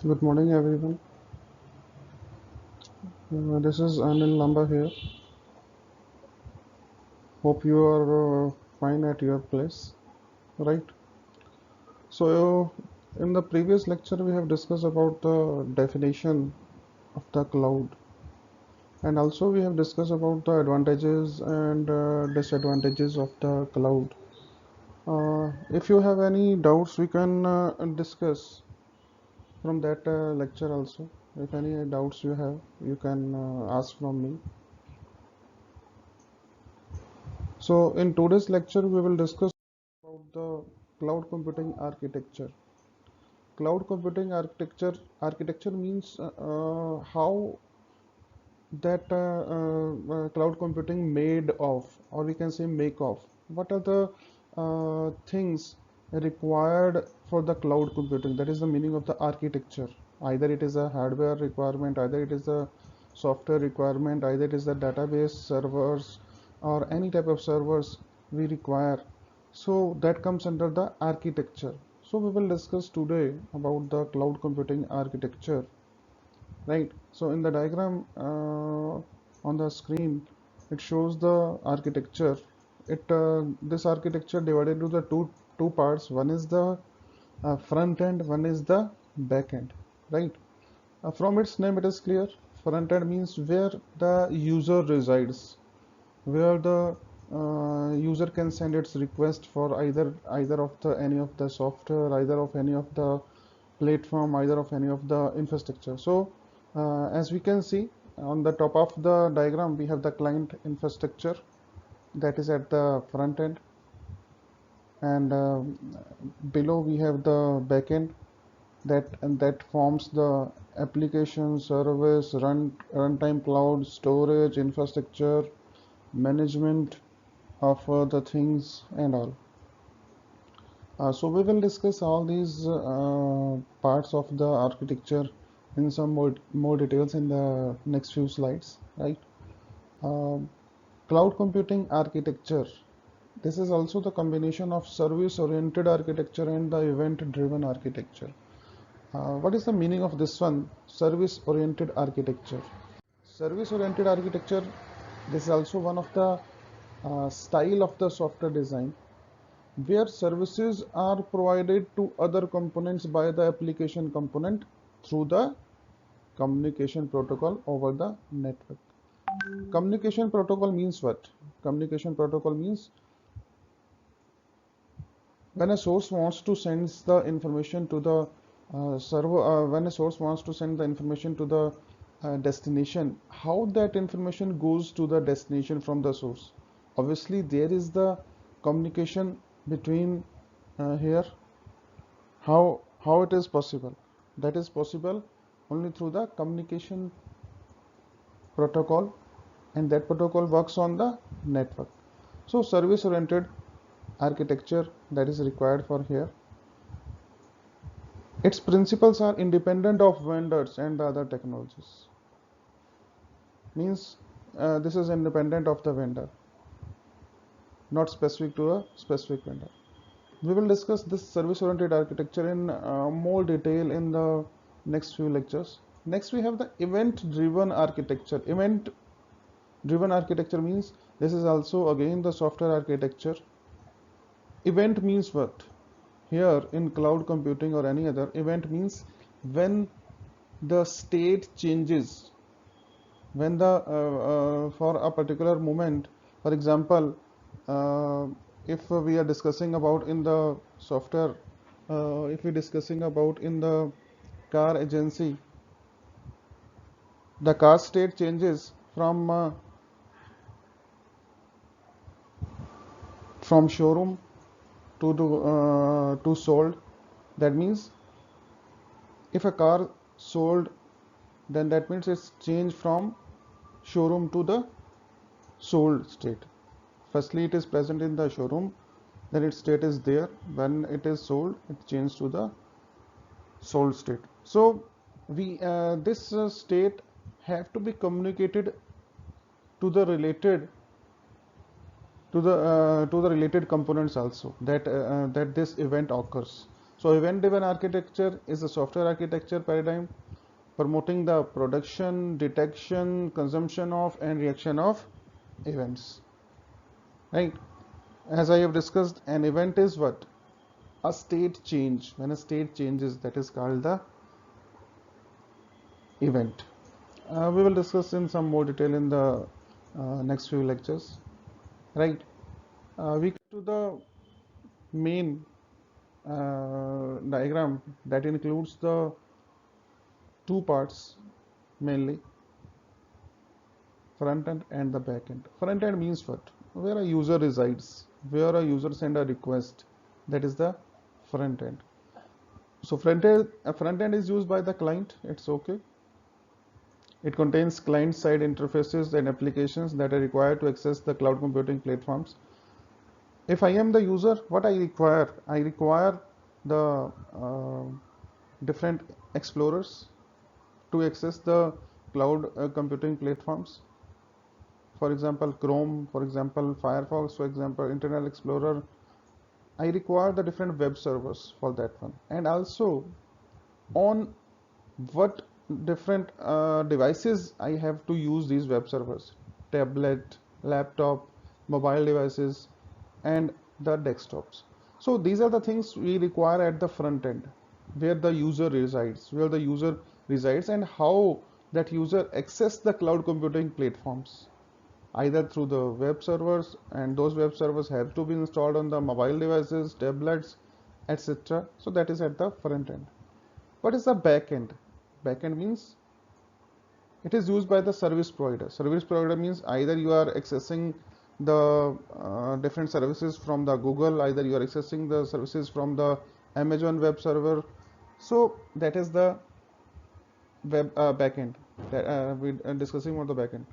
Good morning, everyone. This is Anil Lamba here. Hope you are fine at your place, right? So, in the previous lecture, we have discussed about the definition of the cloud, and also we have discussed about the advantages and disadvantages of the cloud. If you have any doubts, we can discuss from that lecture also. If any doubts you have, you can ask from me. So, in today's lecture, we will discuss about the cloud computing architecture. Cloud computing architecture means how that cloud computing made of, or we can say make of. What are the things required for the cloud computing? That is the meaning of the architecture. Either it is a hardware requirement, either it is a software requirement, either it is the database servers or any type of servers we require. So that comes under the architecture. So we will discuss today about the cloud computing architecture, right? So in the diagram on the screen, it shows the architecture. This architecture divided into the two parts. One is the front end, one is the back end, right? From its name it is clear. Front end means where the user resides, where the user can send its request for either of the any of the software, either of any of the platform, either of any of the infrastructure. So as we can see on the top of the diagram, we have the client infrastructure that is at the front end, and below we have the backend that forms the application service runtime cloud storage infrastructure management of the things and all. So we will discuss all these parts of the architecture in some more details in the next few slides, right? Um Cloud computing architecture. This is also the combination of service-oriented architecture and the event-driven architecture. What is the meaning of this one? Service-oriented architecture. Service-oriented architecture. This is also one of the style of the software design where services are provided to other components by the application component through the communication protocol over the network. Communication protocol means what? Communication protocol means when a source wants to send the information to the server, when a source wants to send the information to the destination, how that information goes to the destination from the source. Obviously, there is the communication between here. How it is possible? That is possible only through the communication protocol, and that protocol works on the network. So service oriented architecture that is required for here. Its principles are independent of vendors and the other technologies. Means this is independent of the vendor, not specific to a specific vendor. We will discuss this service-oriented architecture in more detail in the next few lectures. Next, we have the event-driven architecture. Event-driven architecture means this is also again the software architecture. Event means what? Here in cloud computing or any other, event means when the state changes, when the for a particular moment, for example, uh, if we are discussing about in the software, if we're discussing about in the car agency, the car state changes from showroom to sold. That means if a car sold, then that means it's changed from showroom to the sold state. Firstly, it is present in the showroom, then its state is there. When it is sold, it changes to the sold state. So we this state have to be communicated to the related to the related components also that that this event occurs. So event-driven architecture is a software architecture paradigm promoting the production, detection, consumption of, and reaction of events. Right? As I have discussed, an event is what? A state change. When a state changes, that is called the event. We will discuss in some more detail in the next few lectures. Right? We come to the main diagram that includes the two parts mainly, front end and the back end. Front end means what? Where a user resides, where a user send a request, that is the front end. So front end is used by the client, it's okay. It contains client side interfaces and applications that are required to access the cloud computing platforms. If I am the user, what I require? I require the different explorers to access the cloud computing platforms. For example, Chrome, for example, Firefox, for example, Internet Explorer. I require the different web servers for that one. And also on what different devices I have to use these web servers: tablet, laptop, mobile devices, and the desktops. So these are the things we require at the front end, where the user resides, and how that user access the cloud computing platforms, either through the web servers, and those web servers have to be installed on the mobile devices, tablets, etc. So that is at the front end. What is the back end? Back end means it is used by the service provider. Service provider means either you are accessing the different services from the Google, either you are accessing the services from the Amazon web server. So that is the web backend that we are discussing about the backend.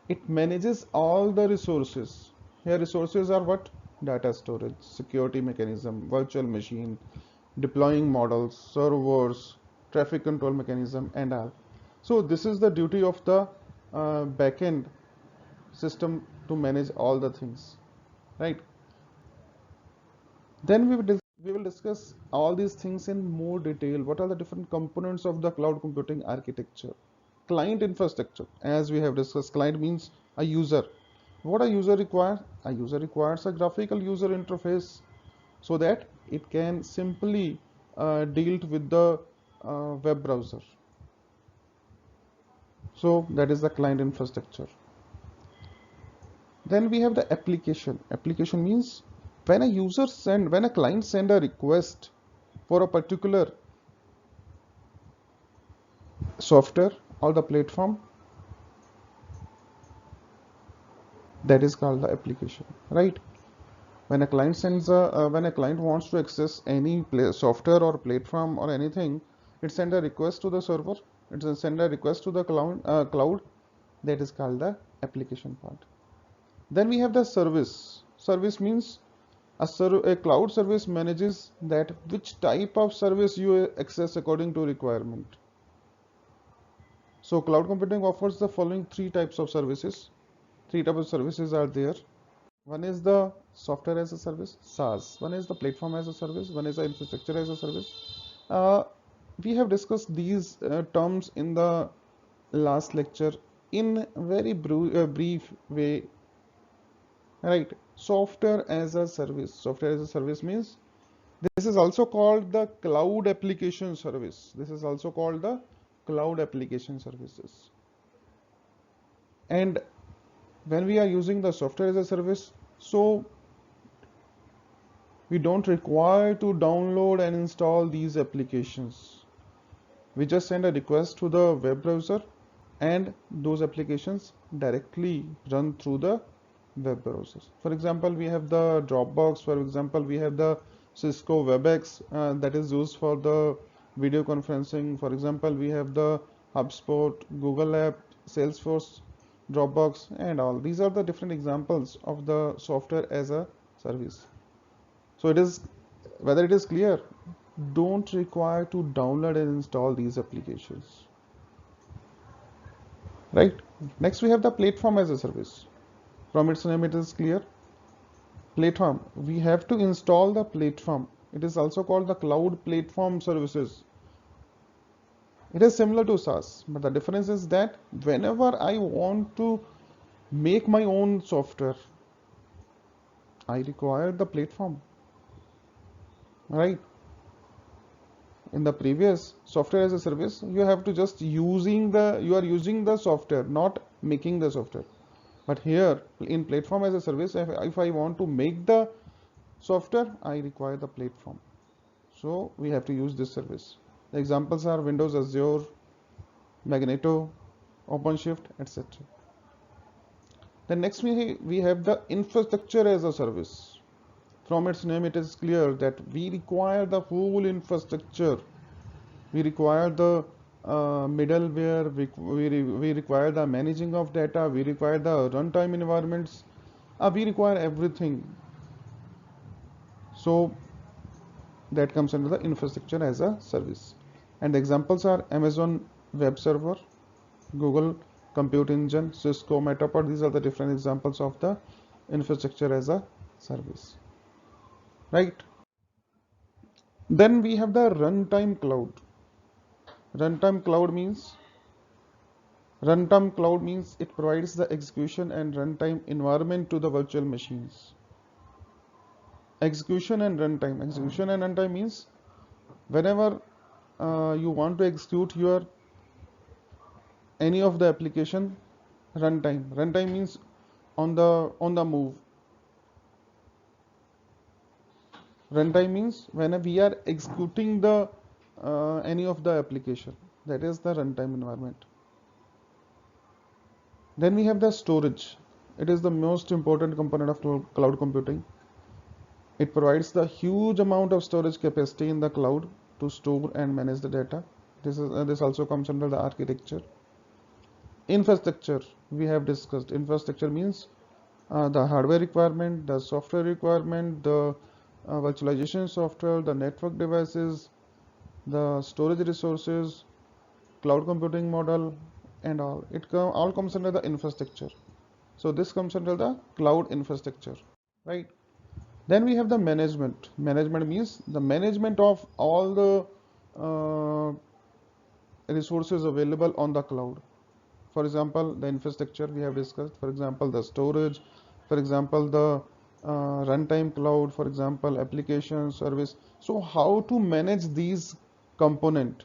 It manages all the resources. Here resources are what? Data storage, security mechanism, virtual machine, deploying models, servers, traffic control mechanism, and all. So this is the duty of the backend system, to manage all the things, right? Then we will discuss all these things in more detail. What are the different components of the cloud computing architecture? Client infrastructure, as we have discussed, client means a user. What a user requires? A user requires a graphical user interface so that it can simply deal with the web browser. So that is the client infrastructure. Then we have the application. Application means when a client send a request for a particular software or the platform, that is called the application, right? When a client when a client wants to access any software or platform or anything, it send a request to the server, it send a request to the cloud, that is called the application part. Then we have the service. Service means a cloud service manages that which type of service you access according to requirement. So cloud computing offers the following three types of services. Three types of services are there. One is the software as a service, SaaS. One is the platform as a service. One is the infrastructure as a service. Uh, we have discussed these terms in the last lecture in very brief way, right? Software as a service. Software as a service means this is also called the cloud application service. This is also called the cloud application services. And when we are using the software as a service, so we don't require to download and install these applications. We just send a request to the web browser and those applications directly run through the web browsers. For example, we have the Dropbox. For example, we have the Cisco WebEx that is used for the video conferencing. For example, we have the HubSpot, Google App, Salesforce, Dropbox, and all. These are the different examples of the software as a service. So it is, whether it is clear, don't require to download and install these applications, right? Next we have the platform as a service. From its name it is clear. Platform, we have to install the platform. It is also called the cloud platform services. It is similar to SaaS, but the difference is that whenever I want to make my own software, I require the platform, right? In the previous software as a service, you have to just you are using the software, not making the software. But here in platform as a service, if I want to make the software, I require the platform. So we have to use this service. The examples are Windows Azure, Magneto, OpenShift, etc. Then next we have the infrastructure as a service. From its name, it is clear that we require the whole infrastructure. We require the middleware, we require the managing of data, we require the runtime environments, we require everything. So that comes under the infrastructure as a service. And the examples are Amazon Web Server, Google Compute Engine, Cisco Metapod. These are the different examples of the infrastructure as a service, right? Then we have the runtime cloud. Runtime cloud means it provides the execution and runtime environment to the virtual machines. Execution and runtime means whenever you want to execute your any of the application, runtime means on the move. Runtime means when we are executing the any of the application, that is the runtime environment. Then we have the storage. It is the most important component of cloud computing. It provides the huge amount of storage capacity in the cloud to store and manage the data. This also comes under the architecture. Infrastructure, we have discussed. Infrastructure means the hardware requirement, the software requirement, the virtualization software, the network devices, the storage resources, cloud computing model, and all. All comes under the infrastructure. So this comes under the cloud infrastructure, right? Then we have the management. Management means the management of all the resources available on the cloud. For example, the infrastructure we have discussed. For example, the storage. For example, the runtime cloud. For example, application service. So how to manage these components,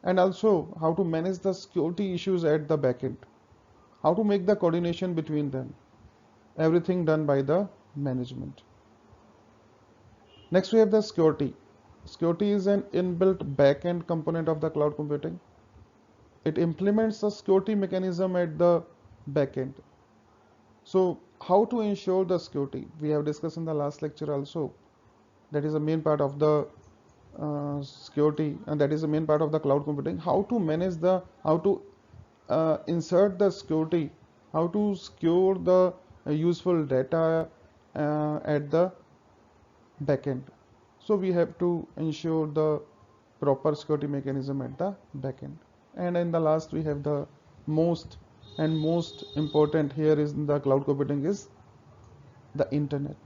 and also how to manage the security issues at the backend. How to make the coordination between them. Everything done by the management. Next we have the security. Security is an inbuilt backend component of the cloud computing. It implements a security mechanism at the backend. So how to ensure the security? We have discussed in the last lecture also. That is the main part of the security, and that is the main part of the cloud computing. How to manage how to insert the security, how to secure the useful data at the backend. So we have to ensure the proper security mechanism at the backend. And in the last, we have the most important here is in the cloud computing is the internet.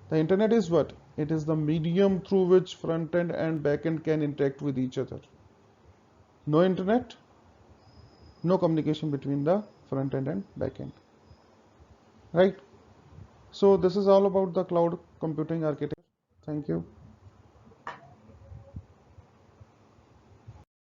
The internet is what? It is the medium through which front end and back end can interact with each other. No internet, no communication between the front end and back end. Right? So this is all about the cloud computing architecture. Thank you.